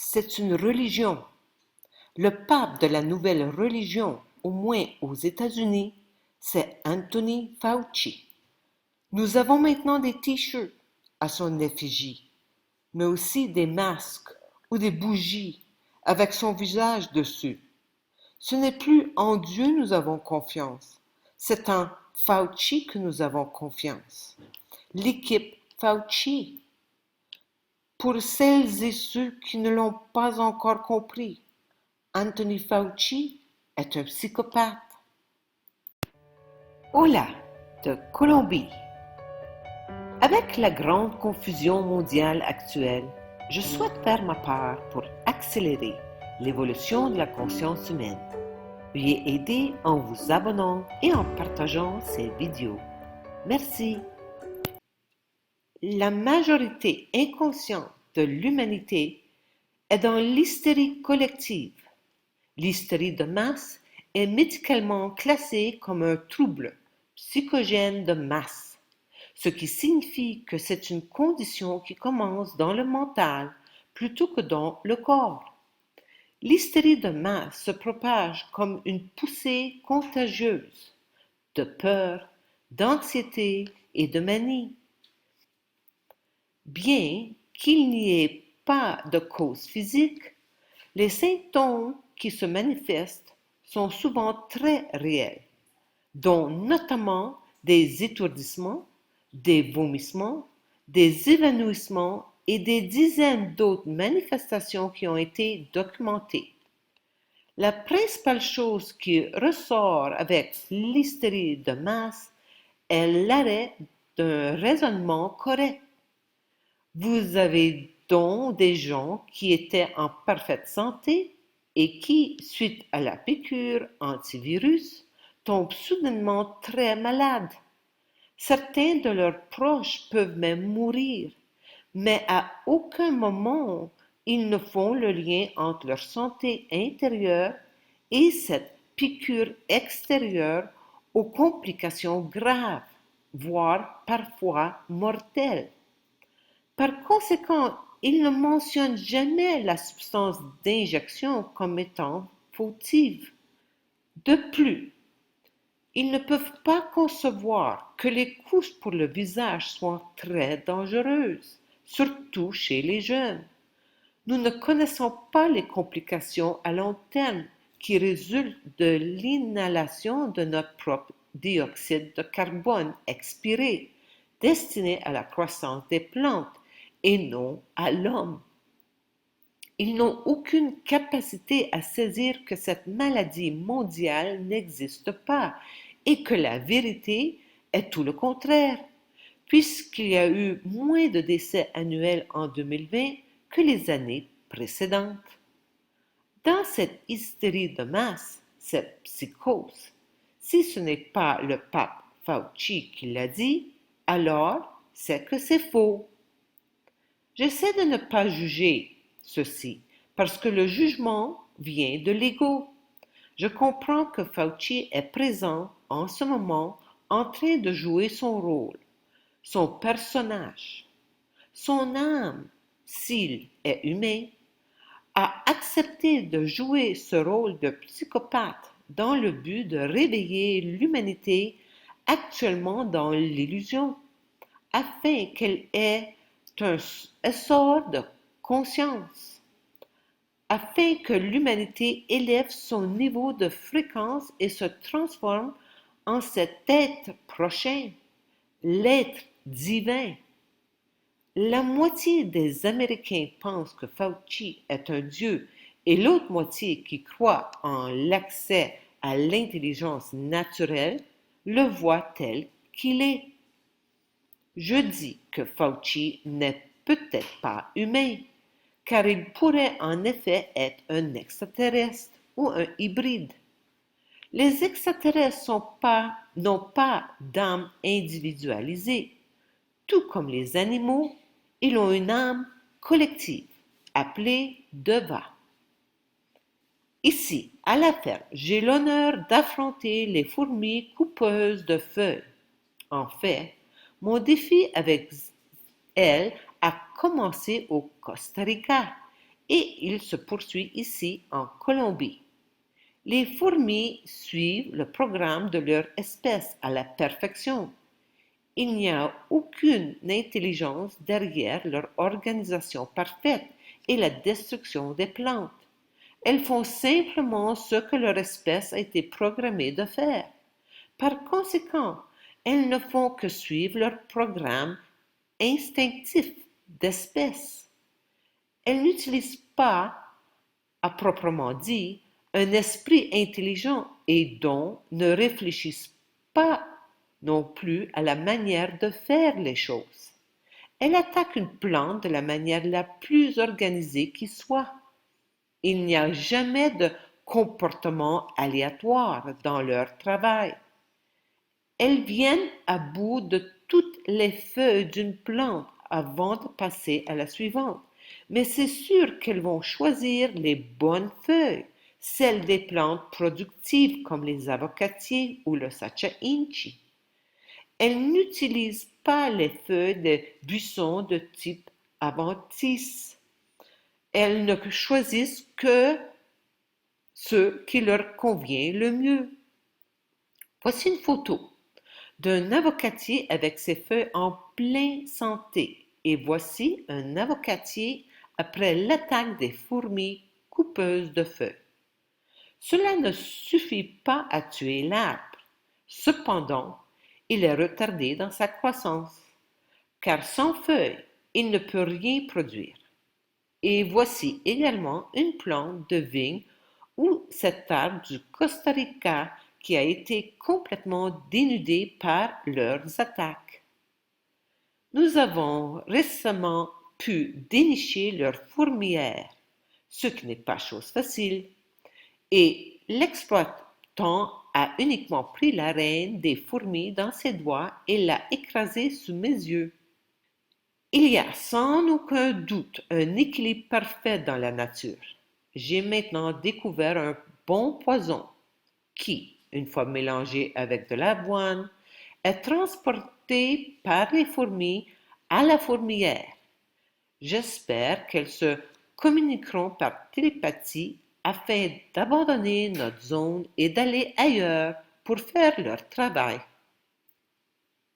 C'est une religion. Le pape de la nouvelle religion, au moins aux États-Unis, c'est Anthony Fauci. Nous avons maintenant des t-shirts à son effigie, mais aussi des masques ou des bougies avec son visage dessus. Ce n'est plus en Dieu nous avons confiance, c'est en Fauci que nous avons confiance. L'équipe Fauci. Pour celles et ceux qui ne l'ont pas encore compris, Anthony Fauci est un psychopathe. Hola, de Colombie. Avec la grande confusion mondiale actuelle, je souhaite faire ma part pour accélérer l'évolution de la conscience humaine. Veuillez aider en vous abonnant et en partageant ces vidéos. Merci. La majorité inconsciente de l'humanité est dans l'hystérie collective. L'hystérie de masse est médicalement classée comme un trouble psychogène de masse, ce qui signifie que c'est une condition qui commence dans le mental plutôt que dans le corps. L'hystérie de masse se propage comme une poussée contagieuse de peur, d'anxiété et de manie. Bien qu'il n'y ait pas de cause physique, les symptômes qui se manifestent sont souvent très réels, dont notamment des étourdissements, des vomissements, des évanouissements et des dizaines d'autres manifestations qui ont été documentées. La principale chose qui ressort avec l'hystérie de masse est l'arrêt d'un raisonnement correct. Vous avez donc des gens qui étaient en parfaite santé et qui, suite à la piqûre antivirus, tombent soudainement très malades. Certains de leurs proches peuvent même mourir, mais à aucun moment ils ne font le lien entre leur santé intérieure et cette piqûre extérieure aux complications graves, voire parfois mortelles. Par conséquent, ils ne mentionnent jamais la substance d'injection comme étant fautive. De plus, ils ne peuvent pas concevoir que les couches pour le visage soient très dangereuses, surtout chez les jeunes. Nous ne connaissons pas les complications à long terme qui résultent de l'inhalation de notre propre dioxyde de carbone expiré, destiné à la croissance des plantes et non à l'homme. Ils n'ont aucune capacité à saisir que cette maladie mondiale n'existe pas et que la vérité est tout le contraire, puisqu'il y a eu moins de décès annuels en 2020 que les années précédentes. Dans cette hystérie de masse, cette psychose, si ce n'est pas le pape Fauci qui l'a dit, alors c'est que c'est faux. J'essaie de ne pas juger ceci parce que le jugement vient de l'ego. Je comprends que Fauci est présent en ce moment en train de jouer son rôle, son personnage, son âme, s'il est humain, a accepté de jouer ce rôle de psychopathe dans le but de réveiller l'humanité actuellement dans l'illusion, afin qu'elle ait un essor de conscience, afin que l'humanité élève son niveau de fréquence et se transforme en cet être prochain, l'être divin. La moitié des Américains pensent que Fauci est un dieu et l'autre moitié qui croit en l'accès à l'intelligence naturelle le voit tel qu'il est. Je dis que Fauci n'est peut-être pas humain, car il pourrait en effet être un extraterrestre ou un hybride. Les extraterrestres n'ont pas d'âme individualisée. Tout comme les animaux, ils ont une âme collective, appelée Deva. Ici, à la ferme, j'ai l'honneur d'affronter les fourmis coupeuses de feuilles. En fait, mon défi avec elles a commencé au Costa Rica et il se poursuit ici en Colombie. Les fourmis suivent le programme de leur espèce à la perfection. Il n'y a aucune intelligence derrière leur organisation parfaite et la destruction des plantes. Elles font simplement ce que leur espèce a été programmée de faire. Par conséquent, elles ne font que suivre leur programme instinctif d'espèce. Elles n'utilisent pas, à proprement dit, un esprit intelligent et dont ne réfléchissent pas non plus à la manière de faire les choses. Elles attaquent une plante de la manière la plus organisée qui soit. Il n'y a jamais de comportement aléatoire dans leur travail. Elles viennent à bout de toutes les feuilles d'une plante avant de passer à la suivante. Mais c'est sûr qu'elles vont choisir les bonnes feuilles, celles des plantes productives comme les avocatiers ou le sacha inchi. Elles n'utilisent pas les feuilles des buissons de type Aventis. Elles ne choisissent que ce qui leur convient le mieux. Voici une photo d'un avocatier avec ses feuilles en pleine santé et voici un avocatier après l'attaque des fourmis coupeuses de feuilles. Cela ne suffit pas à tuer l'arbre. Cependant, il est retardé dans sa croissance, car sans feuilles, il ne peut rien produire. Et voici également une plante de vigne ou cet arbre du Costa Rica qui a été complètement dénudé par leurs attaques. Nous avons récemment pu dénicher leur fourmilière, ce qui n'est pas chose facile, et l'exploitant a uniquement pris la reine des fourmis dans ses doigts et l'a écrasée sous mes yeux. Il y a sans aucun doute un équilibre parfait dans la nature. J'ai maintenant découvert un bon poison qui, une fois mélangé avec de l'avoine, est transporté par les fourmis à la fourmilière. J'espère qu'elles se communiqueront par télépathie afin d'abandonner notre zone et d'aller ailleurs pour faire leur travail.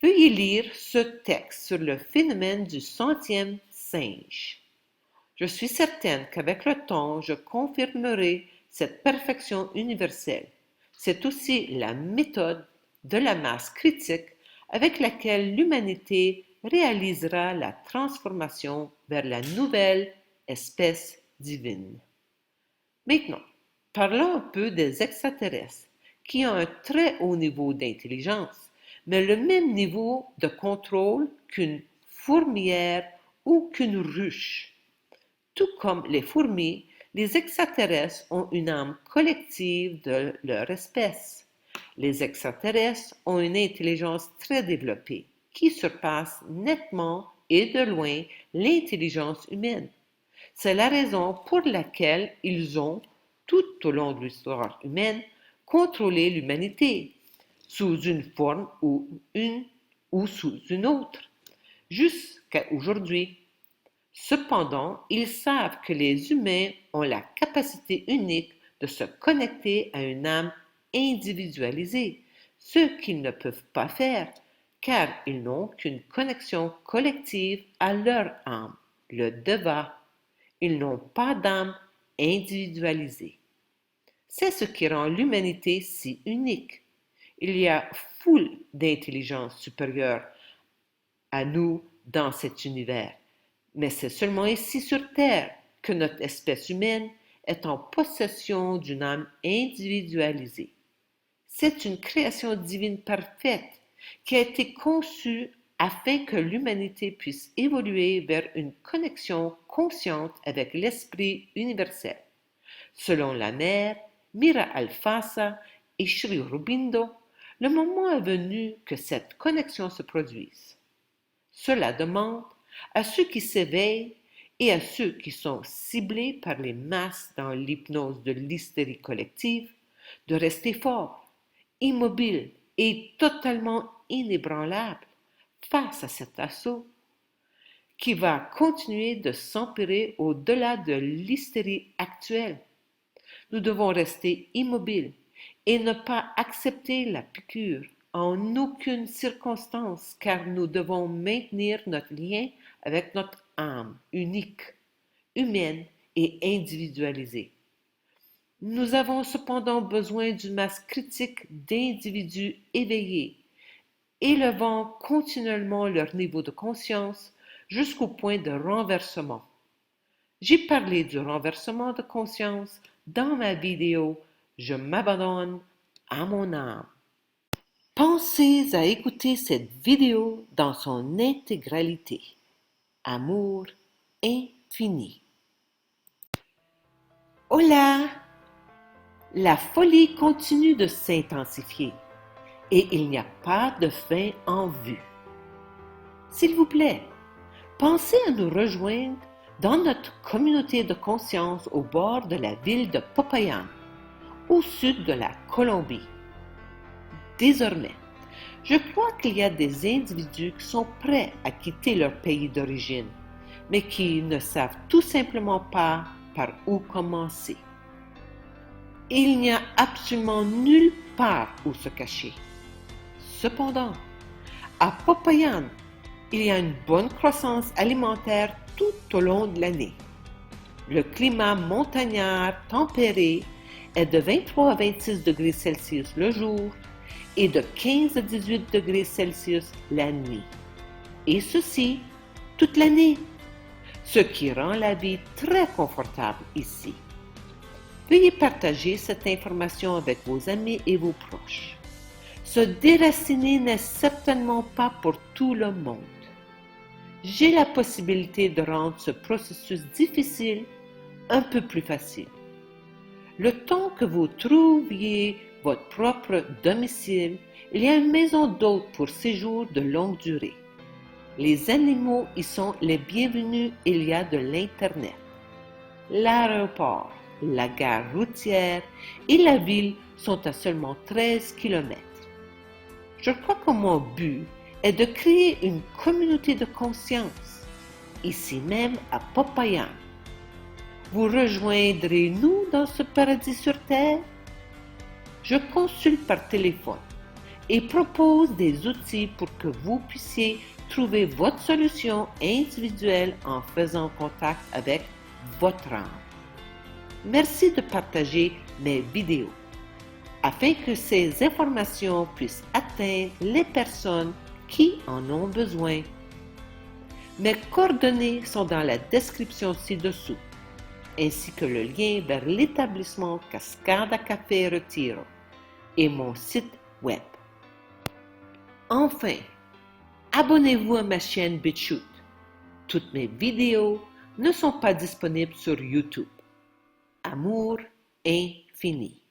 Veuillez lire ce texte sur le phénomène du centième singe. Je suis certaine qu'avec le temps, je confirmerai cette perfection universelle. C'est aussi la méthode de la masse critique avec laquelle l'humanité réalisera la transformation vers la nouvelle espèce divine. Maintenant, parlons un peu des extraterrestres qui ont un très haut niveau d'intelligence, mais le même niveau de contrôle qu'une fourmilière ou qu'une ruche. Tout comme les fourmis, les extraterrestres ont une âme collective de leur espèce. Les extraterrestres ont une intelligence très développée qui surpasse nettement et de loin l'intelligence humaine. C'est la raison pour laquelle ils ont, tout au long de l'histoire humaine, contrôlé l'humanité, sous une forme ou sous une autre, jusqu'à aujourd'hui. Cependant, ils savent que les humains ont la capacité unique de se connecter à une âme individualisée, ce qu'ils ne peuvent pas faire, car ils n'ont qu'une connexion collective à leur âme, le deva. Ils n'ont pas d'âme individualisée. C'est ce qui rend l'humanité si unique. Il y a foule d'intelligences supérieures à nous dans cet univers, mais c'est seulement ici sur Terre que notre espèce humaine est en possession d'une âme individualisée. C'est une création divine parfaite qui a été conçue afin que l'humanité puisse évoluer vers une connexion consciente avec l'esprit universel. Selon la mère Mira Alfassa et Sri Aurobindo, le moment est venu que cette connexion se produise. Cela demande à ceux qui s'éveillent et à ceux qui sont ciblés par les masses dans l'hypnose de l'hystérie collective de rester forts, immobiles et totalement inébranlables face à cet assaut. qui va continuer de s'empirer au-delà de l'hystérie actuelle. Nous devons rester immobiles et ne pas accepter la piqûre en aucune circonstance, car nous devons maintenir notre lien avec notre âme unique, humaine et individualisée. Nous avons cependant besoin d'une masse critique d'individus éveillés, élevant continuellement leur niveau de conscience jusqu'au point de renversement. J'ai parlé du renversement de conscience dans ma vidéo Je m'abandonne à mon âme. Pensez à écouter cette vidéo dans son intégralité. Amour infini. Hola! La folie continue de s'intensifier et il n'y a pas de fin en vue. S'il vous plaît, pensez à nous rejoindre dans notre communauté de conscience au bord de la ville de Popayan, au sud de la Colombie. Désormais, je crois qu'il y a des individus qui sont prêts à quitter leur pays d'origine, mais qui ne savent tout simplement pas par où commencer. Il n'y a absolument nulle part où se cacher. Cependant, à Popayan, il y a une bonne croissance alimentaire tout au long de l'année. Le climat montagnard tempéré est de 23 à 26 degrés Celsius le jour et de 15 à 18 degrés Celsius la nuit. Et ceci toute l'année, ce qui rend la vie très confortable ici. Veuillez partager cette information avec vos amis et vos proches. Se déraciner n'est certainement pas pour tout le monde. J'ai la possibilité de rendre ce processus difficile un peu plus facile. Le temps que vous trouviez votre propre domicile, il y a une maison d'hôte pour séjour de longue durée. Les animaux y sont les bienvenus, il y a de l'Internet. L'aéroport, la gare routière et la ville sont à seulement 13 km. Je crois que mon but est de créer une communauté de conscience, ici même à Popayan. Vous rejoindrez-nous dans ce paradis sur Terre? Je consulte par téléphone et propose des outils pour que vous puissiez trouver votre solution individuelle en faisant contact avec votre âme. Merci de partager mes vidéos afin que ces informations puissent atteindre les personnes qui en ont besoin. Mes coordonnées sont dans la description ci-dessous, ainsi que le lien vers l'établissement Cascada Café Retiro et mon site web. Enfin, abonnez-vous à ma chaîne BitChute. Toutes mes vidéos ne sont pas disponibles sur YouTube. Amour infini.